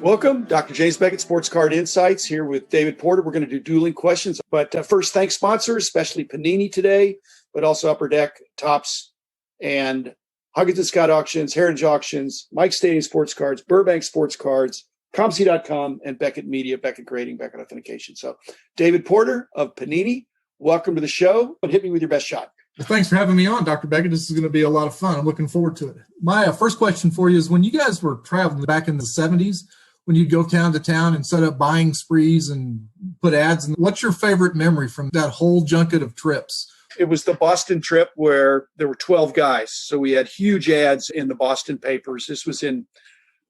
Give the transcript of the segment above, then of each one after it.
Welcome, Dr. James Beckett, Sports Card Insights, here with David Porter. We're going to do dueling questions. But first, thanks sponsors, especially Panini today, but also Upper Deck, Topps, and Huggins & Scott Auctions, Heritage Auctions, Mike Stadium Sports Cards, Burbank Sports Cards, ComC.com, and Beckett Media, Beckett Grading, Beckett Authentication. So, David Porter of Panini, welcome to the show. Hit me with your best shot. Well, thanks for having me on, Dr. Beckett. This is going to be a lot of fun. I'm looking forward to it. My first question for you is, when you guys were traveling back in the 70s, when you'd go town to town and set up buying sprees and put ads, and what's your favorite memory from that whole junket of trips? It was the Boston trip where there were 12 guys. So we had huge ads in the Boston papers. This was in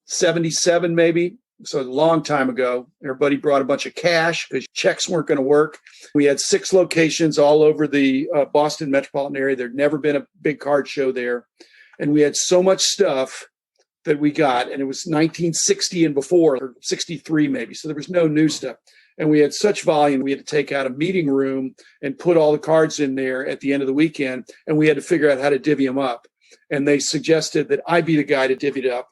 77, maybe. So a long time ago. Everybody brought a bunch of cash because checks weren't going to work. We had 6 locations all over the Boston metropolitan area. There'd never been a big card show there. And we had so much stuff that we got, and it was 1960 and before, or 63 maybe. So there was no new stuff. And we had such volume, we had to take out a meeting room and put all the cards in there at the end of the weekend, and we had to figure out how to divvy them up. And they suggested that I be the guy to divvy it up.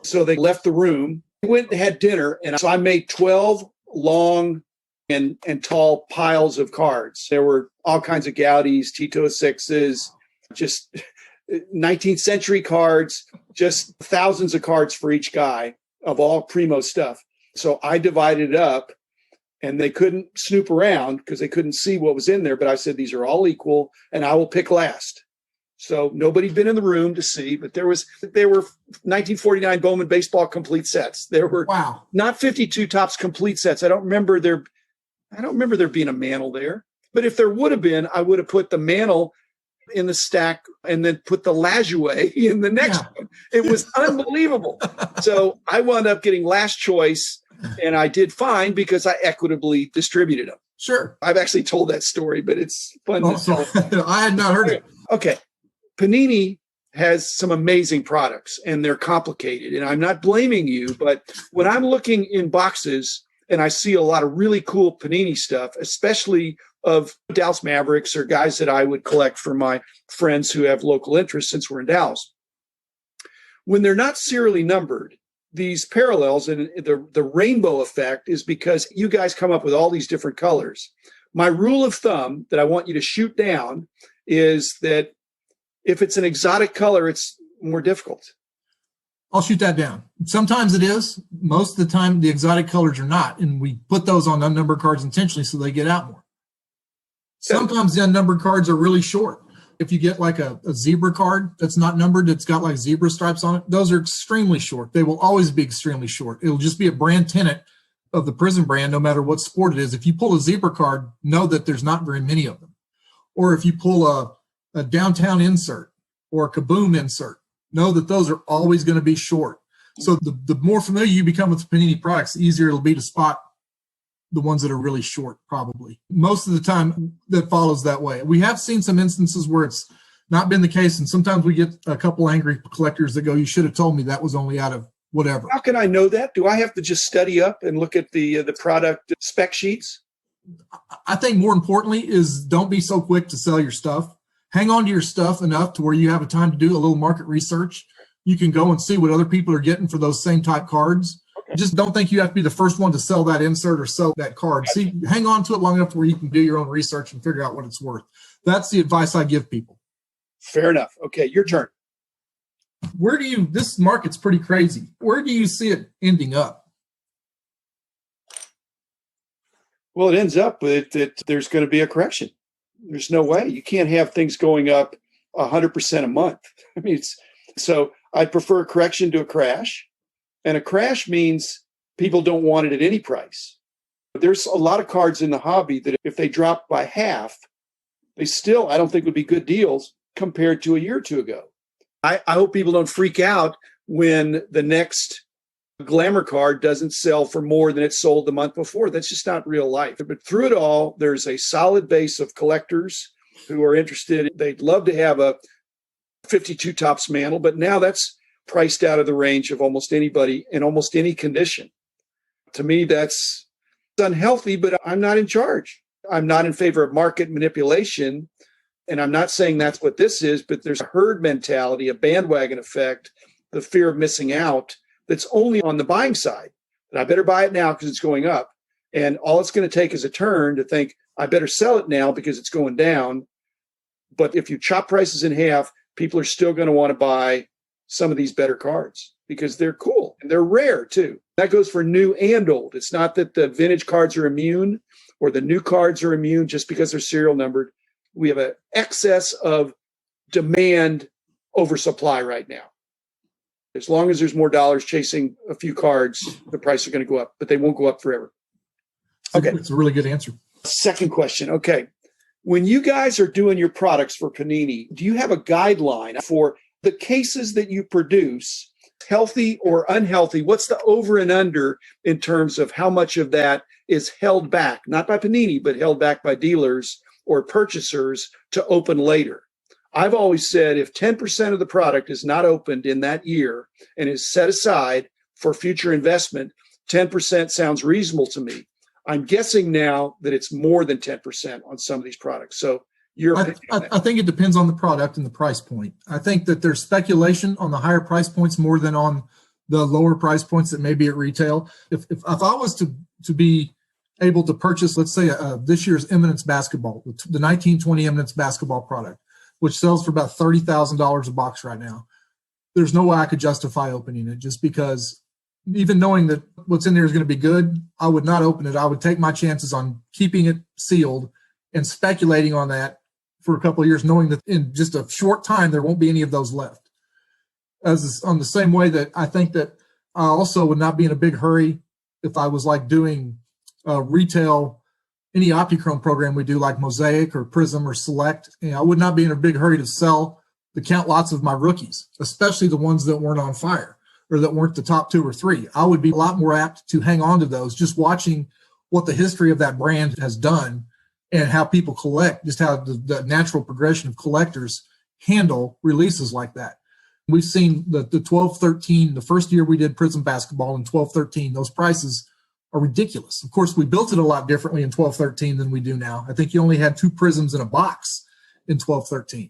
So they left the room, went and had dinner, and so I made 12 long and tall piles of cards. There were all kinds of Gaudis, Tito 6s, just 19th century cards, just thousands of cards for each guy of all primo stuff. So I divided it up, and they couldn't snoop around because they couldn't see what was in there. But I said, these are all equal, and I will pick last. So nobody'd been in the room to see, but there were 1949 Bowman baseball complete sets. There were not 52 Topps complete sets. I don't remember there being a mantle there. But if there would have been, I would have put the mantle in the stack and then put the Lajoie in the next one. It was unbelievable. So I wound up getting last choice, and I did fine because I equitably distributed them. Sure. I've actually told that story, but it's fun to tell. I had not heard it. Okay. Panini has some amazing products, and they're complicated. And I'm not blaming you, but when I'm looking in boxes and I see a lot of really cool Panini stuff, especially of Dallas Mavericks or guys that I would collect for my friends who have local interests since we're in Dallas. When they're not serially numbered, these parallels and the rainbow effect is because you guys come up with all these different colors. My rule of thumb that I want you to shoot down is that if it's an exotic color, it's more difficult. I'll shoot that down. Sometimes it is. Most of the time, the exotic colors are not. And we put those on unnumbered cards intentionally so they get out more. Sometimes the unnumbered cards are really short. If you get like a zebra card that's not numbered, it's got like zebra stripes on it, those are extremely short. They will always be extremely short. It'll just be a brand tenant of the Prism brand, no matter what sport it is. If you pull a zebra card, know that there's not very many of them. Or if you pull a downtown insert or a kaboom insert, know that those are always going to be short. So the more familiar you become with Panini products, the easier it'll be to spot the ones that are really short, probably. Most of the time, that follows that way. We have seen some instances where it's not been the case, and sometimes we get a couple angry collectors that go, you should have told me that was only out of whatever. How can I know that? Do I have to just study up and look at the product spec sheets? I think more importantly is don't be so quick to sell your stuff. Hang on to your stuff enough to where you have a time to do a little market research. You can go and see what other people are getting for those same type cards. Just don't think you have to be the first one to sell that insert or sell that card. See, hang on to it long enough where you can do your own research and figure out what it's worth. That's the advice I give people. Fair enough. Okay, your turn. This market's pretty crazy. Where do you see it ending up? Well, it ends up with that there's going to be a correction. There's no way. You can't have things going up 100% a month. I mean, so I prefer a correction to a crash. And a crash means people don't want it at any price. There's a lot of cards in the hobby that if they drop by half, they still, I don't think, would be good deals compared to a year or two ago. I hope people don't freak out when the next glamour card doesn't sell for more than it sold the month before. That's just not real life. But through it all, there's a solid base of collectors who are interested. They'd love to have a 52 Topps mantle, but now that's priced out of the range of almost anybody in almost any condition. To me, that's unhealthy, but I'm not in charge. I'm not in favor of market manipulation. And I'm not saying that's what this is, but there's a herd mentality, a bandwagon effect, the fear of missing out that's only on the buying side. And I better buy it now because it's going up. And all it's going to take is a turn to think, I better sell it now because it's going down. But if you chop prices in half, people are still going to want to buy some of these better cards because they're cool and they're rare too. That goes for new and old. It's not that the vintage cards are immune or the new cards are immune just because they're serial numbered. We have an excess of demand over supply right now. As long as there's more dollars chasing a few cards, the price are going to go up, but they won't go up forever. Okay. It's a really good answer. Second question. Okay. When you guys are doing your products for Panini, do you have a guideline for the cases that you produce, healthy or unhealthy? What's the over and under in terms of how much of that is held back, not by Panini, but held back by dealers or purchasers to open later? I've always said if 10% of the product is not opened in that year and is set aside for future investment, 10% sounds reasonable to me. I'm guessing now that it's more than 10% on some of these products. So I think it depends on the product and the price point. I think that there's speculation on the higher price points more than on the lower price points that may be at retail. If I was to be able to purchase, let's say, this year's Eminence basketball, the 1920 Eminence basketball product, which sells for about $30,000 a box right now, there's no way I could justify opening it just because even knowing that what's in there is going to be good, I would not open it. I would take my chances on keeping it sealed and speculating on that for a couple of years, knowing that in just a short time, there won't be any of those left. As on the same way that I think that I also would not be in a big hurry if I was like doing retail, any Optichrome program we do like Mosaic or Prism or Select. I would not be in a big hurry to sell the count lots of my rookies, especially the ones that weren't on fire or that weren't the top 2 or 3. I would be a lot more apt to hang on to those, just watching what the history of that brand has done and how people collect, just how the natural progression of collectors handle releases like that. We've seen the 12-13, the first year we did Prism basketball in 12-13, those prices are ridiculous. Of course, we built it a lot differently in 12-13 than we do now. I think you only had 2 Prisms in a box in 12-13.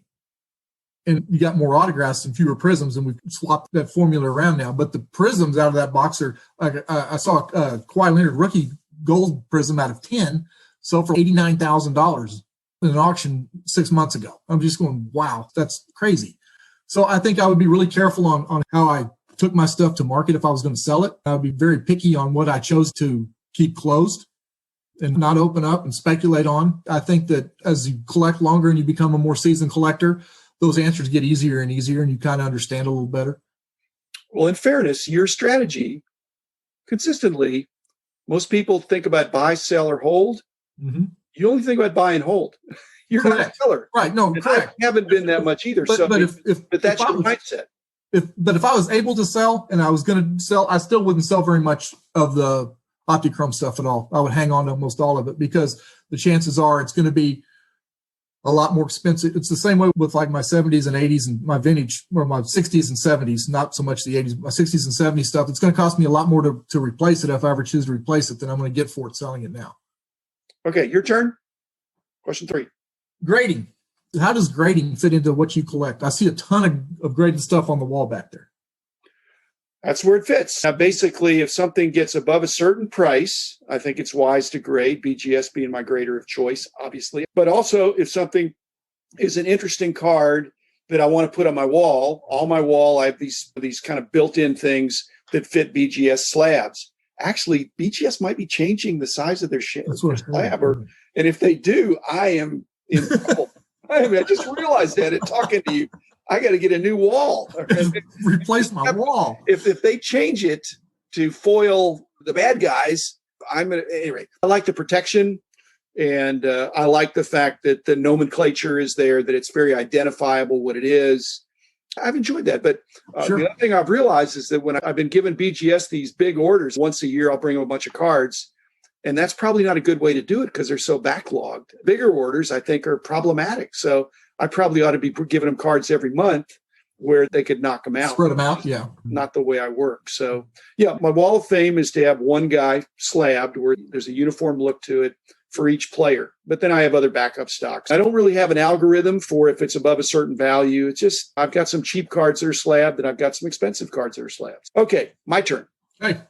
And you got more autographs and fewer Prisms, and we've swapped that formula around now. But the Prisms out of that box are, like I saw a Kawhi Leonard rookie gold Prism out of 10 sold for $89,000 in an auction 6 months ago. I'm just going, wow, that's crazy. So I think I would be really careful on how I took my stuff to market if I was going to sell it. I would be very picky on what I chose to keep closed and not open up and speculate on. I think that as you collect longer and you become a more seasoned collector, those answers get easier and easier and you kind of understand a little better. Well, in fairness, your strategy consistently, most people think about buy, sell, or hold. Mm-hmm. You only think about buy and hold. You're correct. not a seller. Right. No, and correct. I haven't been that much either. But that's your mindset. But if I was able to sell and I was going to sell, I still wouldn't sell very much of the Optichrome stuff at all. I would hang on to almost all of it because the chances are it's going to be a lot more expensive. It's the same way with like my 70s and 80s and my vintage, or my 60s and 70s, not so much the 80s, my 60s and 70s stuff. It's going to cost me a lot more to replace it if I ever choose to replace it than I'm going to get for it selling it now. Okay, your turn. Question 3. Grading. How does grading fit into what you collect? I see a ton of graded stuff on the wall back there. That's where it fits. Now, basically, if something gets above a certain price, I think it's wise to grade, BGS being my grader of choice, obviously. But also, if something is an interesting card that I want to put on my wall, I have these kind of built-in things that fit BGS slabs. Actually, BGS might be changing the size of their slab. And if they do, I am in trouble. I just realized that in talking to you. I got to get a new wall. Replace my wall. If they change it to foil the bad guys, anyway. I like the protection, and I like the fact that the nomenclature is there, that it's very identifiable what it is. I've enjoyed that. But Sure. The other thing I've realized is that when I've been given BGS these big orders, once a year I'll bring them a bunch of cards. And that's probably not a good way to do it because they're so backlogged. Bigger orders, I think, are problematic. So I probably ought to be giving them cards every month where they could knock them out. Spread them out, yeah. Not the way I work. So, yeah, my wall of fame is to have one guy slabbed where there's a uniform look to it. for each player. But then I have other backup stocks. I don't really have an algorithm for if it's above a certain value. It's just I've got some cheap cards that are slabbed and I've got some expensive cards that are slabbed. Okay, my turn. Hey.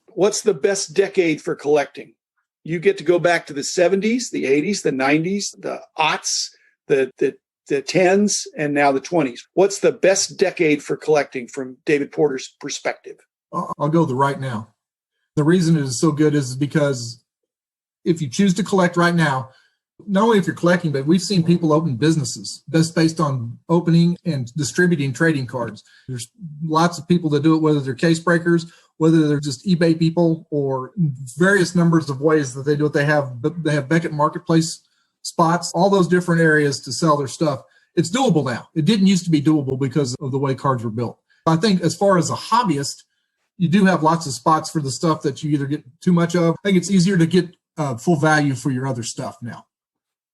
What's the best decade for collecting? You get to go back to the 70s, the 80s, the 90s, the aughts, the 10s, and now the 20s. What's the best decade for collecting from David Porter's perspective? I'll go the right now. The reason it is so good is because if you choose to collect right now, not only if you're collecting, but we've seen people open businesses just based on opening and distributing trading cards. There's lots of people that do it, whether they're case breakers, whether they're just eBay people, or various numbers of ways that they do it. They have Beckett Marketplace spots, all those different areas to sell their stuff. It's doable now. It didn't used to be doable because of the way cards were built. I think as far as a hobbyist, you do have lots of spots for the stuff that you either get too much of. I think it's easier to get full value for your other stuff now.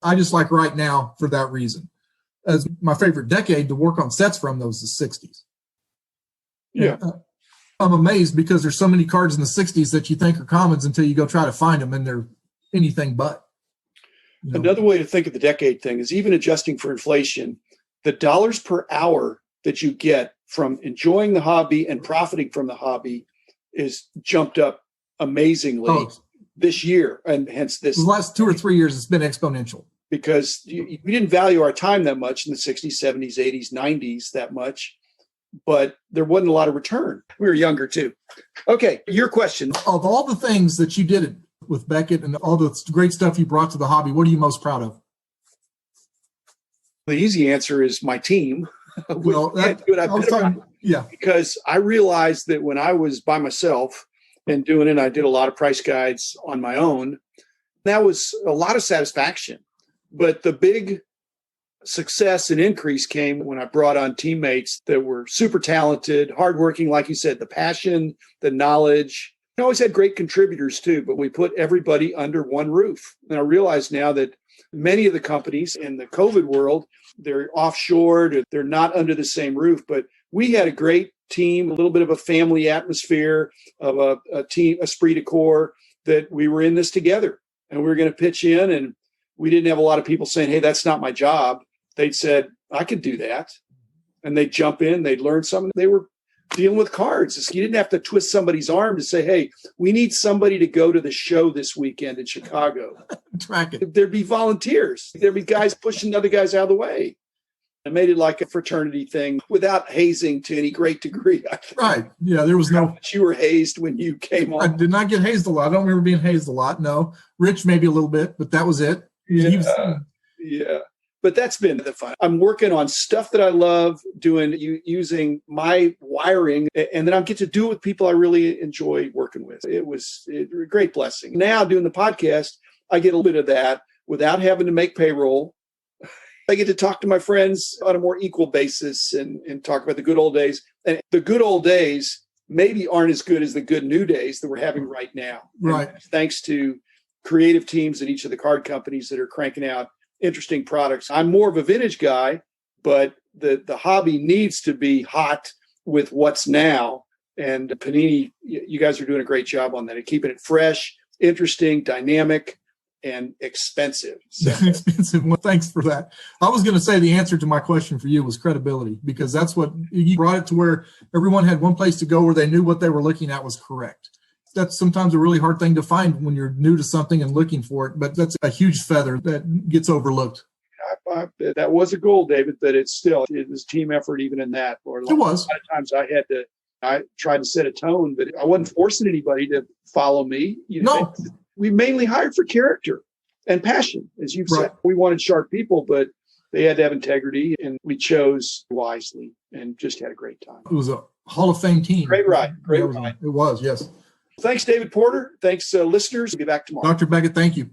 I just like right now for that reason. As my favorite decade to work on sets from those is the 60s. Yeah. I'm amazed because there's so many cards in the 60s that you think are commons until you go try to find them and they're anything but. You know? Another way to think of the decade thing is even adjusting for inflation, the dollars per hour that you get from enjoying the hobby and profiting from the hobby is jumped up amazingly this year. And hence this. The last 2 or 3 years, it's been exponential. Because we didn't value our time that much in the 60s, 70s, 80s, 90s that much, but there wasn't a lot of return. We were younger too. Okay, your question. Of all the things that you did with Beckett and all the great stuff you brought to the hobby, what are you most proud of? The easy answer is my team. Well, yeah. Because I realized that when I was by myself and doing it, I did a lot of price guides on my own. That was a lot of satisfaction. But the big success and increase came when I brought on teammates that were super talented, hardworking, like you said, the passion, the knowledge. I always had great contributors too, but we put everybody under one roof. And I realize now that many of the companies in the COVID world, they're offshored, they're not under the same roof. But we had a great team, a little bit of a family atmosphere, of a team, esprit de corps, that we were in this together. And we were going to pitch in, and we didn't have a lot of people saying, hey, that's not my job. They'd said, I could do that. And they'd jump in, they'd learn something. They were dealing with cards. You didn't have to twist somebody's arm to say, hey, we need somebody to go to the show this weekend in Chicago. Track it. There'd be volunteers. There'd be guys pushing other guys out of the way. I made it like a fraternity thing without hazing to any great degree. Right. Yeah, there was no. But you were hazed when you came on. I did not get hazed a lot. I don't remember being hazed a lot. No. Rich, maybe a little bit, but that was it. Yeah. But that's been the fun. I'm working on stuff that I love doing, using my wiring, and then I get to do it with people I really enjoy working with. It was a great blessing. Now doing the podcast, I get a little bit of that without having to make payroll. I get to talk to my friends on a more equal basis and talk about the good old days. And the good old days maybe aren't as good as the good new days that we're having right now. Right. And thanks to creative teams at each of the card companies that are cranking out interesting products. I'm more of a vintage guy, but the hobby needs to be hot with what's now. And Panini, you guys are doing a great job on that and keeping it fresh, interesting, dynamic, and expensive. So. Expensive. Well, thanks for that. I was going to say the answer to my question for you was credibility, because that's what you brought it to, where everyone had one place to go where they knew what they were looking at was correct. That's sometimes a really hard thing to find when you're new to something and looking for it, but that's a huge feather that gets overlooked. That was a goal, David, but it was team effort even in that. Or it was. A lot of times I tried to set a tone, but I wasn't forcing anybody to follow me. No. We mainly hired for character and passion. As you've said, we wanted sharp people, but they had to have integrity, and we chose wisely and just had a great time. It was a Hall of Fame team. Great ride. It was, yes. Thanks, David Porter. Thanks, listeners. We'll be back tomorrow. Dr. Beckett, thank you.